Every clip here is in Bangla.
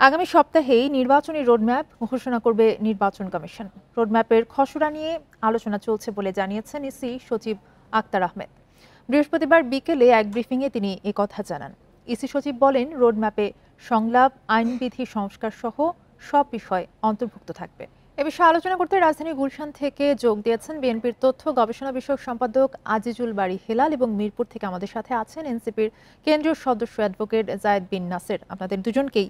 আগামী সপ্তাহেই নির্বাচনী রোডম্যাপ ঘোষণা করবে নির্বাচন কমিশন। রোডম্যাপের খসড়া নিয়ে আলোচনা চলছে বলে জানিয়েছেন ইসি সচিব আক্তার আহমেদ। বৃহস্পতিবার বিকেলে এক ব্রিফিংয়ে তিনি একথা জানান। ইসি সচিব বলেন, রোডম্যাপে সংলাপ, আইনবিধি সংস্কার সহ সব বিষয় অন্তর্ভুক্ত থাকবে। এ বিষয়ে আলোচনা করতে রাজধানী গুলশান থেকে যোগ দিয়েছেন বিএনপির তথ্য গবেষণা বিষয়ক সম্পাদক আজিজুল বারী হেলাল এবং মিরপুর থেকে আমাদের সাথে আছেন এনসিপির কেন্দ্রীয় সদস্য অ্যাডভোকেট জায়েদ বিন নাসের। আপনাদের দুজনকেই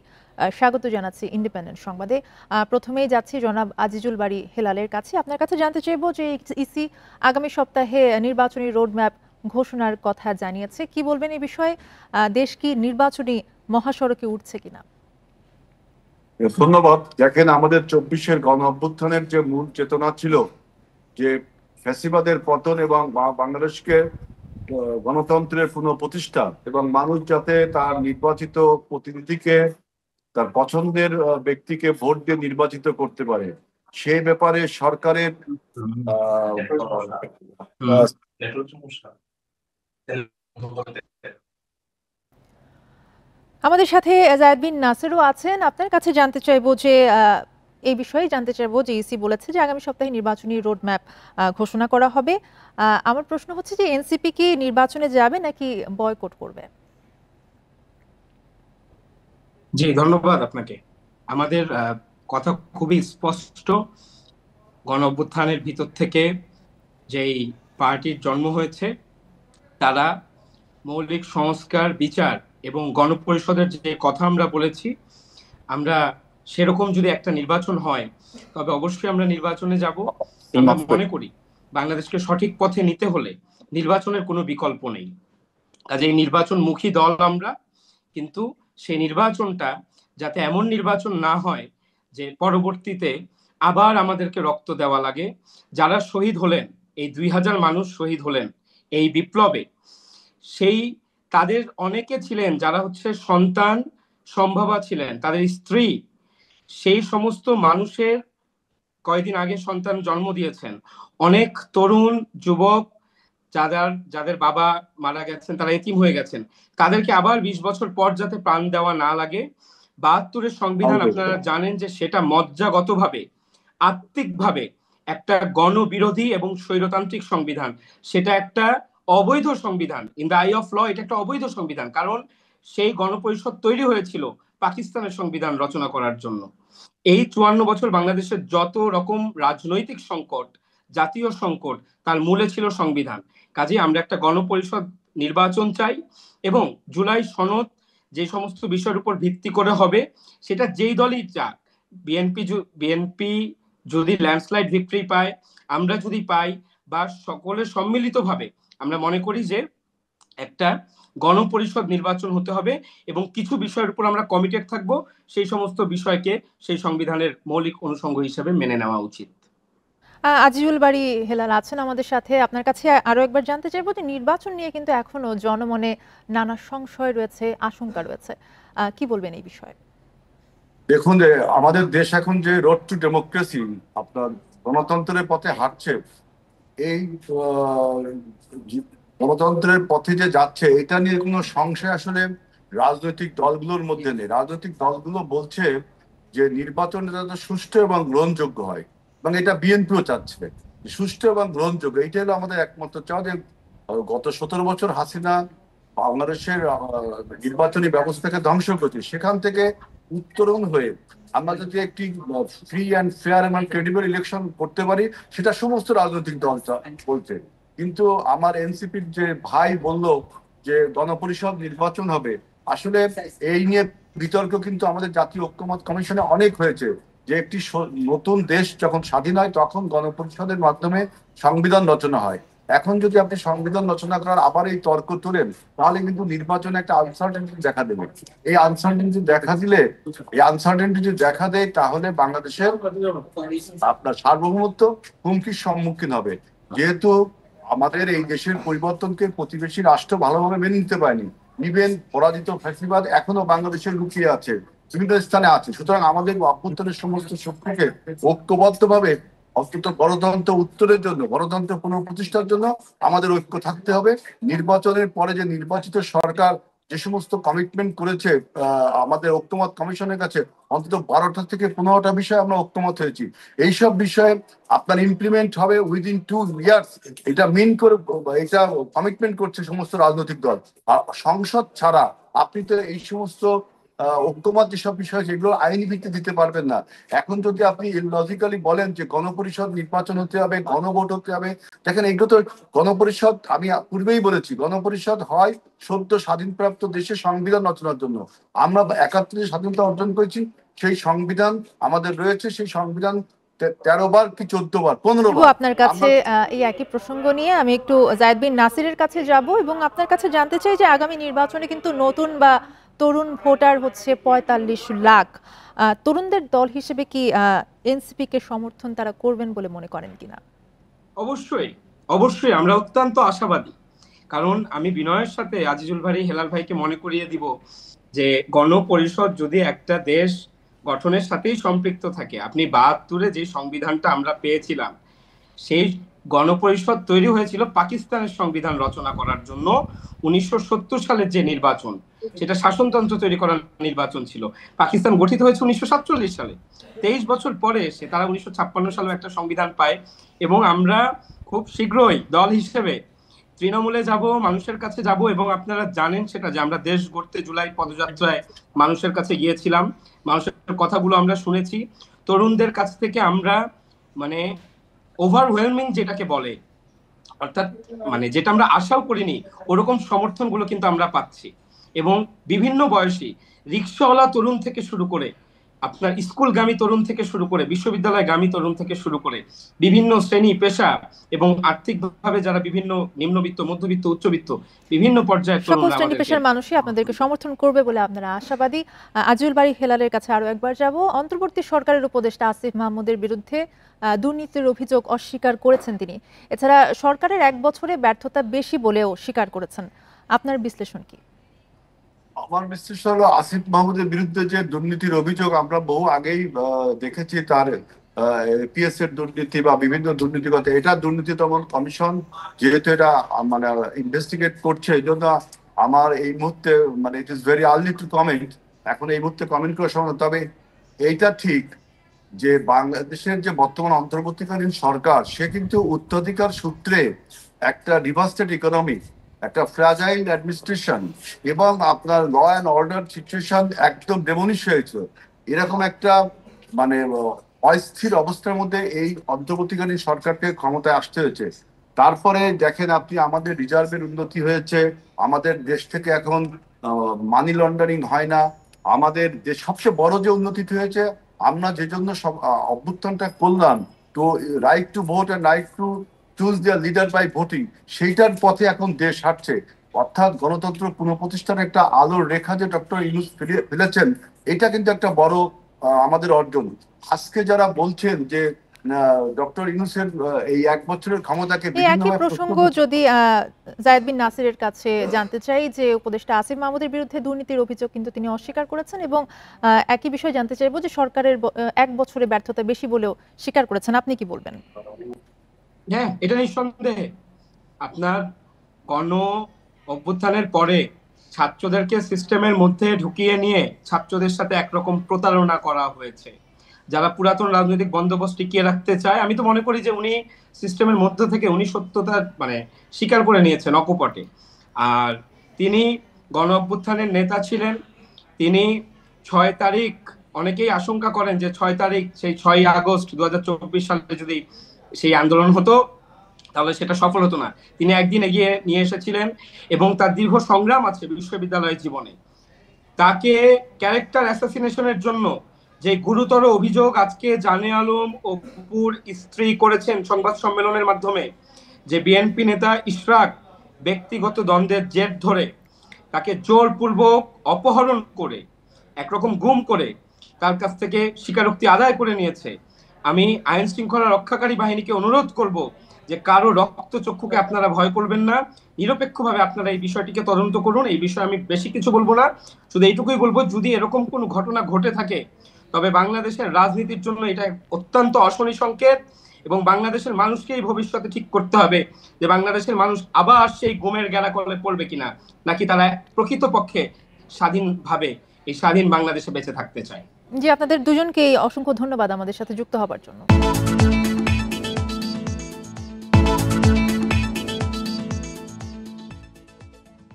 স্বাগত জানাচ্ছি ইন্ডিপেন্ডেন্ট সংবাদে। প্রথমেই যাচ্ছি জনাব আজিজুল বারী হেলালের কাছে। আপনার কাছে জানতে চাইব যে ইসি আগামী সপ্তাহে নির্বাচনী রোডম্যাপ ঘোষণার কথা জানিয়েছে, কি বলবেন এই বিষয়ে? দেশ কি নির্বাচনী মহাসড়কে উঠছে কিনা? ধন্যবাদ। দেখেন, আমাদের 24-এর গণ অভ্যুত্থানের যে মূল চেতনা ছিল যে ফ্যাসিবাদের পতন এবং বাংলাদেশকে গণতন্ত্রের পুনঃপ্রতিষ্ঠা এবং মানুষ যাতে তার নির্বাচিত প্রতিনিধিকে তার পছন্দের ব্যক্তিকে ভোট দিয়ে নির্বাচিত করতে পারে, সেই ব্যাপারে সরকারের আমাদের সাথে জায়েদ বিন নাসেরও আছেন। আপনার কাছে জানতে চাইবো যে এই বিষয়ে জানতে চাইবো যে ইসি বলেছে যে আগামী সপ্তাহে নির্বাচনী রোডম্যাপ ঘোষণা করা হবে। আমার প্রশ্ন হচ্ছে যে এনসিপি কি নির্বাচনে যাবে নাকি বয়কট করবে? জি, ধন্যবাদ আপনাকে। আমাদের কথা খুবই স্পষ্ট। গণ অভ্যুত্থানের ভিতর থেকে যেই পার্টির জন্ম হয়েছে, তারা মৌলিক সংস্কার, বিচার এবং গণপরিষদের যে কথা আমরা বলেছি, আমরা সেরকম যদি একটা নির্বাচন হয় তবে অবশ্যই আমরা নির্বাচনে যাব। আমরা মনে করি বাংলাদেশকে সঠিক পথে নিতে হলে নির্বাচনের কোনো বিকল্প নেই। কাজে এই নির্বাচনমুখী দল আমরা, কিন্তু সেই নির্বাচনটা যাতে এমন নির্বাচন না হয় যে পরবর্তীতে আবার আমাদেরকে রক্ত দেওয়া লাগে। যারা শহীদ হলেন, এই 2000 মানুষ শহীদ হলেন এই বিপ্লবে, সেই তাদের অনেকে ছিলেন যারা সন্তান সম্ভবা ছিলেন, তাদের স্ত্রী, সেই সমস্ত মানুষের কয়েকদিন আগে সন্তান জন্ম দিয়েছেন। অনেক তরুণ যুবক যাদের বাবা মারা গেছেন, তারা এতিম হয়ে গেছেন, তাদেরকে আবার 20 বছর পর যাতে প্রাণ দেওয়া না লাগে। 72-এর সংবিধান আপনারা জানেন যে সেটা মজ্জাগতভাবে, আত্মিকভাবে একটা গণবিরোধী এবং স্বৈরতান্ত্রিক সংবিধান। সেটা একটা অবৈধ সংবিধান। In the eye of law এটা একটা অবৈধ সংবিধান, কারণ সেই গণপরিষদ তৈরি হয়েছিল পাকিস্তানের সংবিধান রচনা করার জন্য। এই 54 বছর বাংলাদেশের যত রকম রাজনৈতিক সংকট, জাতীয় সংকট, তার মূলে ছিল সংবিধান। কাজেই আমরা একটা গণপরিষদ নির্বাচন চাই এবং জুলাই সনদ যে সমস্ত বিষয়ের উপর ভিত্তি করে হবে, সেটা যেই দলই চাক, বিএনপি যদি ল্যান্ডস্লাইড ভিক্টরি পায়, আমরা যদি পাই, বা সকলে সম্মিলিতভাবে, আমরা মনে করি যে একটা গণপরিষদ নির্বাচন হতে হবে এবং কিছু বিষয়ের উপর আমরা কমিটেড থাকব। সেই সমস্ত বিষয়কে সেই সংবিধানের মৌলিক অনুষঙ্গ হিসেবে মেনে নেওয়া উচিত। আজিজুল বারী হেলাল আছেন আমাদের সাথে। আপনার কাছে আরো একবার জানতে চাইবো যে নির্বাচন নিয়ে কিন্তু এখনো জনমনে নানা সংশয় রয়েছে, আশঙ্কা রয়েছে, কি বলবেন এই বিষয়ে? দেখুন, যে আমাদের দেশ এখন যে রোড টু ডেমোক্রেসি, আপনার গণতন্ত্রের পথে হাঁটছে, এই গণতন্ত্রের পথে যে যাচ্ছে, এটা নিয়ে কোনো সংশয় আসলে রাজনৈতিক দলগুলোর মধ্যে নেই। রাজনৈতিক দলগুলো বলছে যে নির্বাচন যাতে সুষ্ঠু এবং গ্রহণযোগ্য হয়, এবং এটা বিএনপিও চাচ্ছে সুষ্ঠু এবং গ্রহণযোগ্য। এইটা হলো আমাদের একমাত্র চাওয়া, যে গত 17 বছর হাসিনা বাংলাদেশের নির্বাচনী ব্যবস্থাকে ধ্বংস করেছে, সেখান থেকে উত্তরণ হয়ে আমরা যদি একটি ফ্রি অ্যান্ড ফেয়ার এবং ক্রেডিবল ইলেকশন করতে পারি, সেটা সমস্ত রাজনৈতিক দল বলছে। কিন্তু আমার এনসিপির যে ভাই বলল যে গণপরিষদ নির্বাচন হবে, আসলে এই নিয়ে বিতর্ক কিন্তু আমাদের জাতীয় ঐক্যমত্য কমিশনে অনেক হয়েছে, যে একটি নতুন দেশ যখন স্বাধীন হয় তখন গণপরিষদের মাধ্যমে সংবিধান রচনা হয়। এখন যদি আপনি সংবিধান রচনা করার আবার এই তর্ক তোলেন, তাহলে কিন্তু নির্বাচনে একটা আনসার্টেনিটি দেখা দেবে। এই আনসার্টেনিটি দেখা দেয়, তাহলে বাংলাদেশের আপনার সার্বভৌমত্ব হুমকির সম্মুখীন হবে। যেহেতু আমাদের এই দেশের পরিবর্তনকে প্রতিবেশী রাষ্ট্র ভালোভাবে মেনে নিতে পারেনি, ইভেন পরাজিত ফ্যাসিবাদ এখনো বাংলাদেশে লুকিয়ে আছে, বিভিন্ন স্থানে আছে। সুতরাং আমাদের অভ্যন্তরের সমস্ত শক্তিকে ঐক্যবদ্ধভাবে অন্তত গণতন্ত্র উত্তরের জন্য, গণতন্ত্র পুনঃপ্রতিষ্ঠার জন্য আমাদের ঐক্য থাকতে হবে। নির্বাচনের পরে যে নির্বাচিত সরকার যে সমস্ত কমিটমেন্ট করেছে আমাদের ঐক্যমত কমিশনের কাছে, অন্তত 12টা থেকে 15টা বিষয়ে আমরা ঐক্যমত হয়েছি। এইসব বিষয়ে আপনার ইমপ্লিমেন্ট হবে উইদিন 2 ইয়ার্স, এটা মিন করে এটা কমিটমেন্ট করছে সমস্ত রাজনৈতিক দল। আর সংসদ ছাড়া আপনি তো এই সমস্ত ঐক্যমত যেসব বিষয় যেগুলো আইনি ভিত্তি দিতে পারবেন না। এখন যদি আপনি লজিক্যালি বলেন যে গণপরিষদ নির্বাচন হতে হবে, গণভোট হতে হবে, দেখেন এগুলো তো গণপরিষদ, আমি পূর্বেই বলেছি গণপরিষদ হয় সদ্য স্বাধীনপ্রাপ্ত দেশে সংবিধান রচনার জন্য। আমরা 71 স্বাধীনতা অর্জন করেছি, সেই সংবিধান আমাদের রয়েছে, সেই সংবিধান 13 বার কি 14 বার 15 বার। আপনার কাছে এই একই প্রসঙ্গ নিয়ে আমি একটু জায়েদ বিন নাসিরের কাছে যাব এবং আপনার কাছে জানতে চাই যে আগামী নির্বাচনে কিন্তু নতুন বা তরুণ ভোটার হচ্ছে 45 লাখ। তরুণদের দল হিসেবে কি এনসিপি কে সমর্থন তারা করবেন বলে মনে করেন কিনা? অবশ্যই অবশ্যই আমরা অত্যন্ত আশাবাদী। কারণ আমি বিনয়ের সাথে আজিজুল ভাই, হেলাল ভাইকে মনে করিয়ে দিব যে গণপরিষদ যদি একটা দেশ গঠনের সাথেই সম্পৃক্ত থাকে, আপনি 72-এ যে সংবিধানটা আমরা পেয়েছিলাম, সেই গণপরিষদ তৈরি হয়েছিল পাকিস্তানের সংবিধান রচনা করার জন্য। 1970 সালের যে নির্বাচন, সেটা শাসনতন্ত্র তৈরি করার নির্বাচন ছিল। পাকিস্তান গঠিত হয়েছে 1947 সালে। 23 বছর পরে এসে তারা 1956 সালে একটা সংবিধান পায়। এবং আমরা খুব শীঘ্রই দল হিসেবে তৃণমূলে যাব, মানুষের কাছে যাব। এবং আপনারা জানেন সেটা যে আমরা দেশ গড়তে জুলাই পদযাত্রায় মানুষের কাছে গিয়েছিলাম, মানুষের কথাগুলো আমরা শুনেছি। তরুণদের কাছ থেকে আমরা মানে ওভারওয়েলমিং যেটাকে বলে, অর্থাৎ মানে যেটা আমরা আশাও করিনি, ওরকম সমর্থনগুলো কিন্তু আমরা পাচ্ছি। এবং বিভিন্ন বয়সী রিক্সাওয়ালা তরুণ থেকে শুরু করে, আপনার স্কুলগামী তরুণ থেকে শুরু করে, বিশ্ববিদ্যালয়গামী তরুণ থেকে শুরু করে, বিভিন্ন শ্রেণী পেশা এবং আর্থিকভাবে যারা বিভিন্ন নিম্নবিত্ত, মধ্যবিত্ত, উচ্চবিত্ত, বিভিন্ন পর্যায়ের সকল শ্রেণী পেশার মানুষই আপনাদেরকে সমর্থন করবে বলে আপনারা আশাবাদী। আজিজুল বারী হেলালের কাছে আরো একবার যাব। অন্তর্বর্তী সরকারের উপদেষ্টা আসিফ মাহমুদের বিরুদ্ধে দুর্নীতির অভিযোগ অস্বীকার করেছেন তিনি। এছাড়া সরকারের 1 বছরে ব্যর্থতা বেশি বলেও স্বীকার করেছেন। আপনার বিশ্লেষণ কি? আমার বিশ্লেষণ হলো, আসিফ মাহমুদের বিরুদ্ধে যে দুর্নীতির অভিযোগ আমরা বহু আগেই দেখেছি, তার পিএস এর দুর্নীতি বা বিভিন্ন দুর্নীতির কথা, এটা দুর্নীতি দমন কমিশন যেহেতু এটা মানে ইনভেস্টিগেট করছে, এই জন্য আমার এই মুহূর্তে মানে it is very early two comment, এখন এই মুহূর্তে কমেন্ট করার সময়। তবে এইটা ঠিক যে বাংলাদেশের যে বর্তমান অন্তর্বর্তীকালীন সরকার, সে কিন্তু উত্তরাধিকার সূত্রে একটা ডিভাস্টেড ইকোনমি, একটা ফ্রাজাইল অ্যাডমিনিস্ট্রেশন এবং আপনার ল অ্যান্ড অর্ডার সিচুয়েশন একদম ডেমনিশ হয়েছে, এরকম একটা মানে অস্থির অবস্থার মধ্যে এই অন্তর্বর্তীকালীন সরকারকে ক্ষমতায় আসতে হয়েছে। তারপরে দেখেন আপনি, আমাদের রিজার্ভের উন্নতি হয়েছে, আমাদের দেশ থেকে এখন মানি লন্ডারিং হয় না, আমাদের দেশ সবচেয়ে বড় যে উন্নতি হয়েছে, আমরা যে জন্য সব অভ্যুত্থানটা করলাম, তো right to vote and right to choose their leader by voting, সেইটার পথে এখন দেশ হাঁটছে। অর্থাৎ গণতন্ত্র পুনঃপ্রতিষ্ঠার একটা আলোর রেখা যে ডক্টর ইউনূস ফেলেছেন, এটা কিন্তু একটা বড় আমাদের অর্জন। আজকে যারা বলছেন যে ডক্টর ইউনূসের এই 1 বছরের ক্ষমতাকে একই প্রসঙ্গ যদি জায়েদ বিন নাসিরের কাছে জানতে চাই যে উপদেষ্টা আসিফ মাহমুদের বিরুদ্ধে দুর্নীতির অভিযোগ কিন্তু তিনি অস্বীকার করেছেন এবং একই বিষয় জানতে চাইবো যে সরকারের 1 বছরে ব্যর্থতা বেশি বলেও স্বীকার করেছেন। আপনি কি বলবেন? হ্যাঁ, এটা নিঃসন্দেহে। আপনার গণ অভ্যুত্থানের পরে ছাত্রদেরকে সিস্টেমের মধ্যে ঢুকিয়ে নিয়ে ছাত্রদের সাথে একরকম প্রতারণা করা হয়েছে। যারা পুরাতন রাজনৈতিক বন্দোবস্ত টিকিয়ে রাখতে চায়, আমি তো মনে করি যে উনি সিস্টেমের মধ্য থেকে উনি সত্যতা মানে স্বীকার করে নিয়েছেন অকপটে। আর তিনি গণ অভ্যুত্থানের নেতা ছিলেন। তিনি 6 তারিখ, অনেকেই আশঙ্কা করেন যে 6 তারিখ, সেই 6 আগস্ট 2024 সালে যদি সেই আন্দোলন হতো তাহলে সেটা সফল হতো না। তিনি একদিন এগিয়ে নিয়ে এসেছিলেন এবং তার দীর্ঘ সংগ্রাম আছে বিশ্ববিদ্যালয় জীবনে। তাকে ক্যারেক্টার অ্যাসাসিনেশনের জন্য যে গুরুতর অভিযোগ আজকে জানে আলম ও অপুর স্ত্রী করেছেন সংবাদ সম্মেলনের মাধ্যমে, যে বিএনপি নেতা ইশরাক ব্যক্তিগত দ্বন্দ্বের জের ধরে তাকে জোরপূর্বক অপহরণ করে, একরকম গুম করে তার কাছ থেকে স্বীকারোক্তি আদায় করে নিয়েছে। আমি আইন শৃঙ্খলা রক্ষাকারী বাহিনীকে অনুরোধ করব যে কারো রক্তচক্ষুকে আপনারা ভয় করবেন না, নিরপেক্ষভাবে আপনারা এই বিষয়টিকে তদন্ত করুন। এই বিষয়ে আমি বেশি কিছু বলবো না, শুধু এইটুকুই বলবো, যদি এরকম কোনো ঘটনা ঘটে থাকে তবে বাংলাদেশের রাজনীতির জন্য এটা অত্যন্ত অশনি সংকেত এবং বাংলাদেশের মানুষকেই ভবিষ্যতে ঠিক করতে হবে যে বাংলাদেশের মানুষ আবার সেই গুমের গ্যালাকলে পড়বে কিনা, নাকি তারা প্রকৃতপক্ষে স্বাধীনভাবে এই স্বাধীন বাংলাদেশে বেঁচে থাকতে চায়। জি, আপনাদের দুজনকে অসংখ্য ধন্যবাদ আমাদের সাথে যুক্ত হবার জন্য।